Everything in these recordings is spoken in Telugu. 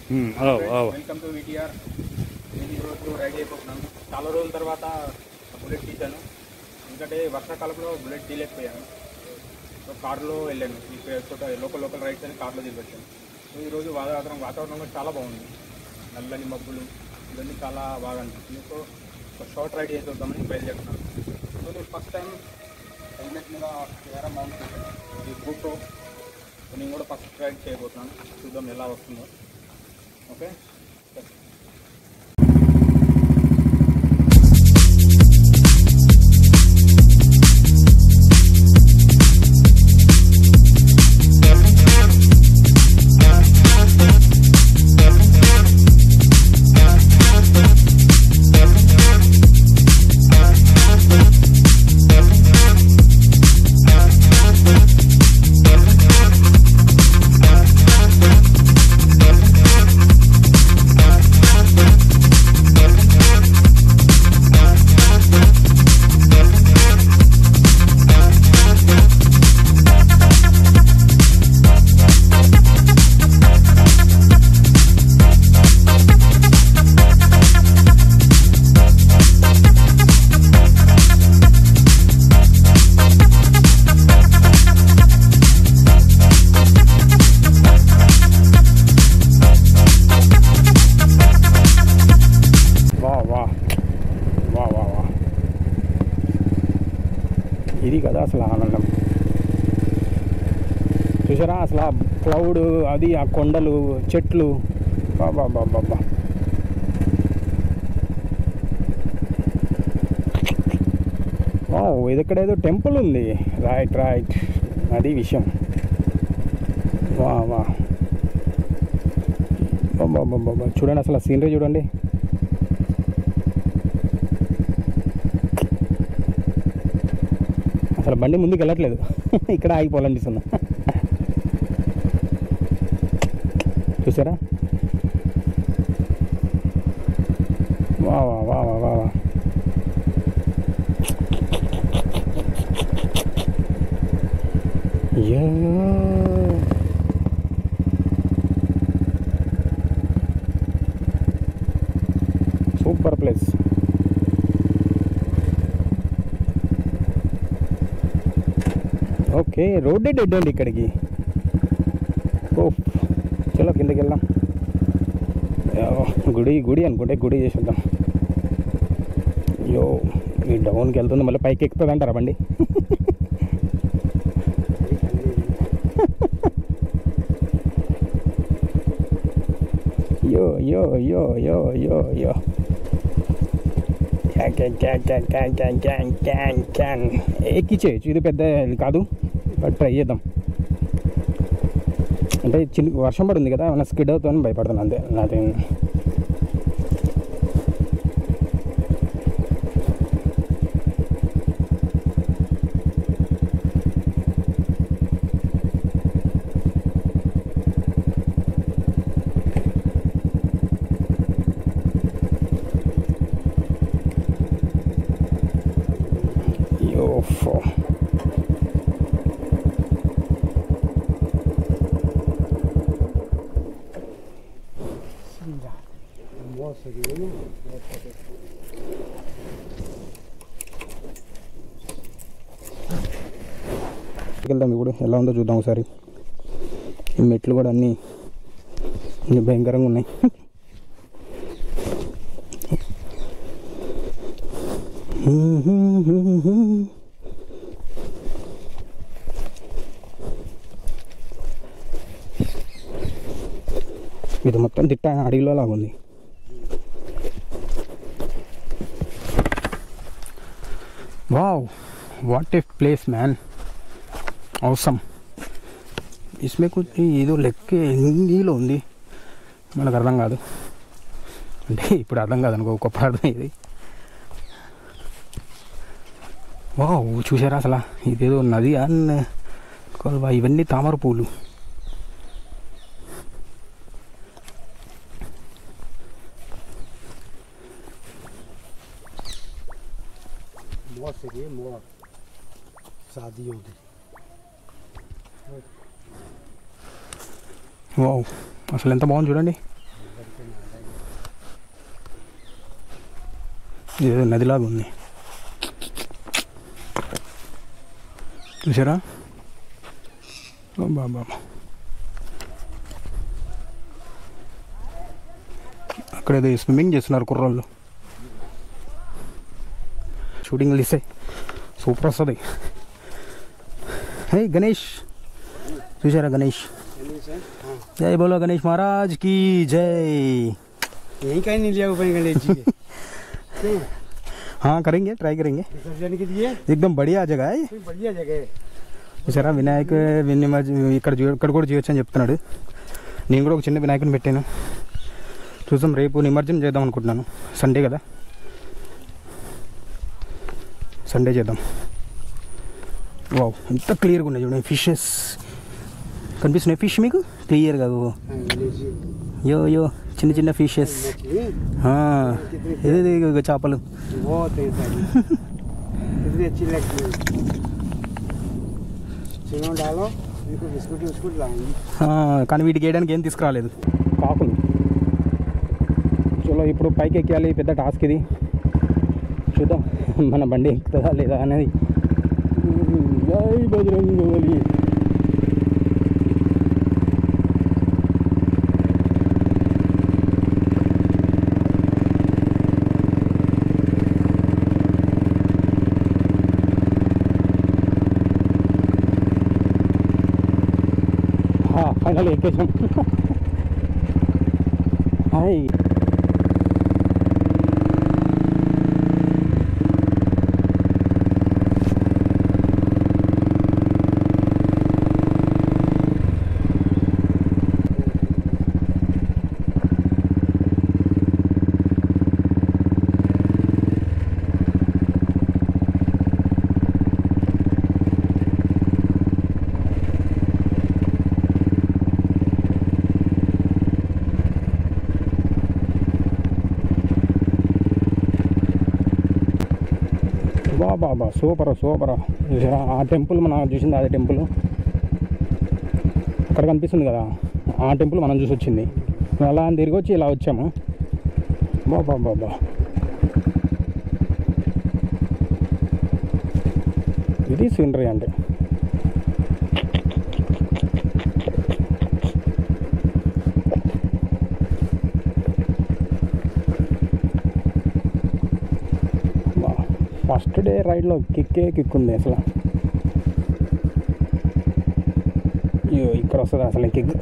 Welcome to విటిఆర్. నేను ఈరోజు రైడ్ అయిపోతున్నాను. చాలా రోజుల తర్వాత బుల్లెట్ తీశాను. ఎందుకంటే వర్షాకాలంలో బుల్లెట్ తీయలేకపోయాను. సో కార్లో వెళ్ళాను. ఈ చోట లోకల్ రైడ్స్ అని కార్లో తిరిగొచ్చాను. సో ఈరోజు వాతావరణం కూడా చాలా బాగుంది. నల్లని మబ్బులు ఇవన్నీ చాలా బాగా అనిపిస్తుంది. సో ఒక షార్ట్ రైడ్ చేసి వద్దామని బయలుదేరుతున్నాను. సో నేను ఫస్ట్ టైం హెల్మెట్ మీద వేరే మౌంట్ చేశాను. ఈ బూట్తో నేను కూడా ఫస్ట్ రైడ్ చేయబోతున్నాను. చూద్దాం ఎలా వస్తుందో. ఓకే, ఇది కదా అసలు ఆనందం. చూసారా అసలు ఆ క్లౌడ్, అది ఆ కొండలు, చెట్లు, బాబా బాబా. ఇది ఇక్కడ ఏదో టెంపుల్ ఉంది. రైట్, అది విషయం. వా బాబా, చూడండి అసలు సీనరీ చూడండి. అసలు బండి ముందుకు వెళ్ళట్లేదు. ఇక్కడ ఆగిపోవాలనిపిస్తుంది. చూసారా? వా సూపర్ ప్లేస్. ఓకే, రోడ్డే డెడ్ అండి ఇక్కడికి. ఓ చలో కిందకి వెళ్దాం. గుడి అనుకుంటే గుడి చేసేద్దాం. అయ్యో, ఈ డౌన్కి వెళ్తుంది, మళ్ళీ పైకి ఎక్కుతుంది అంటారా బండి? యో ఎక్కించేయచ్చు. ఇది పెద్ద కాదు, బట్ ట్రై చేద్దాం. అంటే వర్షం పడుతుంది కదా, ఏమైనా స్కిడ్ అవుతుందని భయపడుతున్నాను అంతే. నాది వెళ్దాం. ఇప్పుడు ఎలా ఉందో చూద్దాం ఒకసారి. ఈ మెట్లు కూడా అన్నీ భయంకరంగా ఉన్నాయి. ఇది మొత్తం తిట్ట అడవిలో లాగుంది. Wow, what a place man, అవసరం. इसमें कुछ ఏదో లెక్క హిందీలో ఉంది, మనకు అర్థం కాదు. అంటే ఇప్పుడు అర్థం కాదు అనుకో, గొప్ప అర్థం ఇది. వావ్, చూసారా అసలు ఇదేదో నది అన్న ఇవన్నీ తామర పూలు. शादियों की వావ్, అసలు ఎంత బాగుంది చూడండి. ఏదో నదిలాగా ఉంది చూసారా. బాబా అక్కడ ఏదో స్విమ్మింగ్ చేస్తున్నారు కుర్రోళ్ళు. షూటింగ్ తీస్తే సూపర్ వస్తుంది. హే గణేష్ చూసారా గణేష్. जय बोलो गणेश महाराज की जय. यहीं कहीं नहीं लिया ऊपर गणेश जी के. हाँ करेंगे, ट्राई करेंगे. एकदम बढ़िया जगह है. बढ़िया जगह చూసారా వినాయక ఇక్కడ కూడా చేయొచ్చు అని చెప్తున్నాడు. నేను కూడా ఒక చిన్న వినాయకుని పెట్టాను. చూసాం రేపు నిమజ్జనం చేద్దాం అనుకుంటున్నాను. సండే కదా, సండే చేద్దాం. వావ్ ఎంత క్లియర్గా ఉన్నాయి చూడండి. ఫిషెస్ కనిపిస్తున్నాయి. ఫిష్ మీకు క్లియర్గా యో యో చిన్న చిన్న ఫిషెస్. ఇది చేపలు కానీ వీటికి వేయడానికి ఏం తీసుకురాలేదు. కాకులు. చలో ఇప్పుడు పైకి ఎక్కాలి. పెద్ద టాస్క్ ఇది. చూద్దాం మన బండి ఎక్కుతుందా లేదా అనేది. జై బజరంగబలి. ఫైనల్ ఎక్కేసాం. హాయ్ బాబా సూపర్ సూపర్. ఆ టెంపుల్ మనం చూసింది అదే టెంపుల్ అక్కడ కనిపిస్తుంది కదా, ఆ టెంపుల్ మనం చూసి వచ్చింది. అలా తిరిగి వచ్చి ఇలా వచ్చాము. బాబా బాబా ఇది సీనరీ అంటే. ఫస్ట్ డే రైడ్లో కిక్ ఉంది అసలు. అయ్యో ఇక్కడ వస్తుంది అసలు కిక్.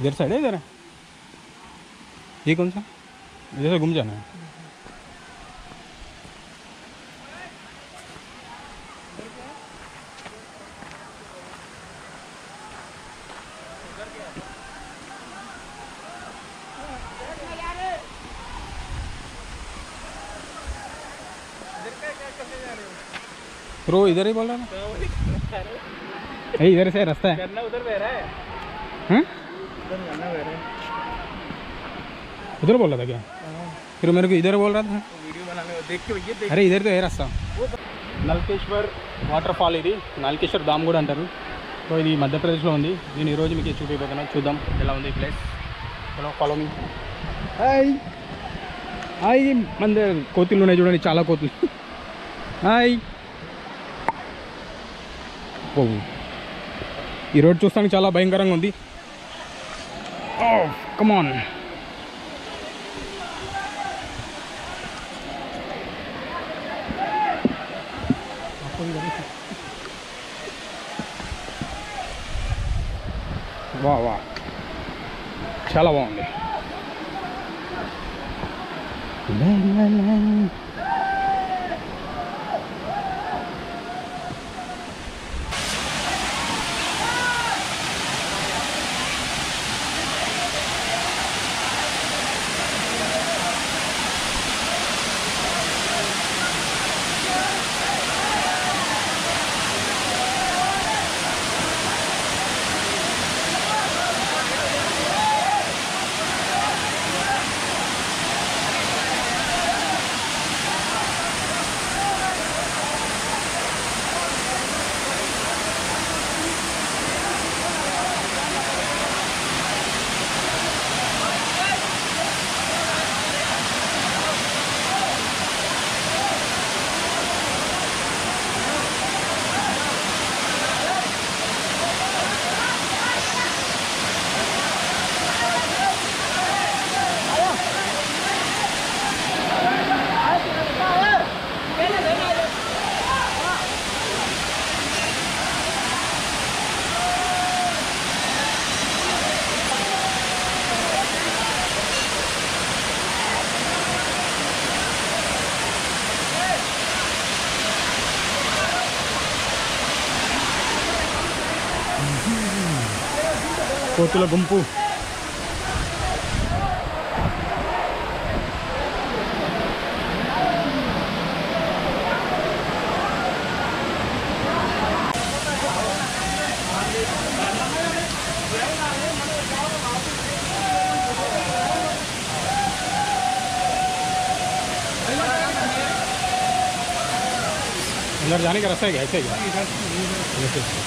इधर साइड है, इधर है ये कौन सा, इधर से घूम जाना है. प्रो इधर ही बोल रहा है. इधर से रास्ता है. उधर बह रहा है. हाँ उधर बोल रहा था क्या? फिर मेरे को इधर बोल रहा था. वीडियो बनाने को देख के ये. अरे इधर तो है रास्ता. నల్కేశ్వర్ వాటర్ ఫాల్. ఇది నల్కేశ్వర్ ధామ్ కూడా అంటారు. సో ఇది మధ్యప్రదేశ్లో ఉంది. నేను ఈరోజు మీకు చూపిపోతున్నా. చూద్దాం ఎలా ఉంది place. Hello follow me. Hi hi. మన కోతులు ఉన్నాయి చూడండి, చాలా కోతులు. హాయ్. ఓ ఈ రోడ్ చూస్తానికి చాలా భయంకరంగా ఉంది. Oh, come on. వా వా చాలా బాగుంది. కోతుల గుంపు. अंदर जाने का रास्ता है क्या? ऐसे ही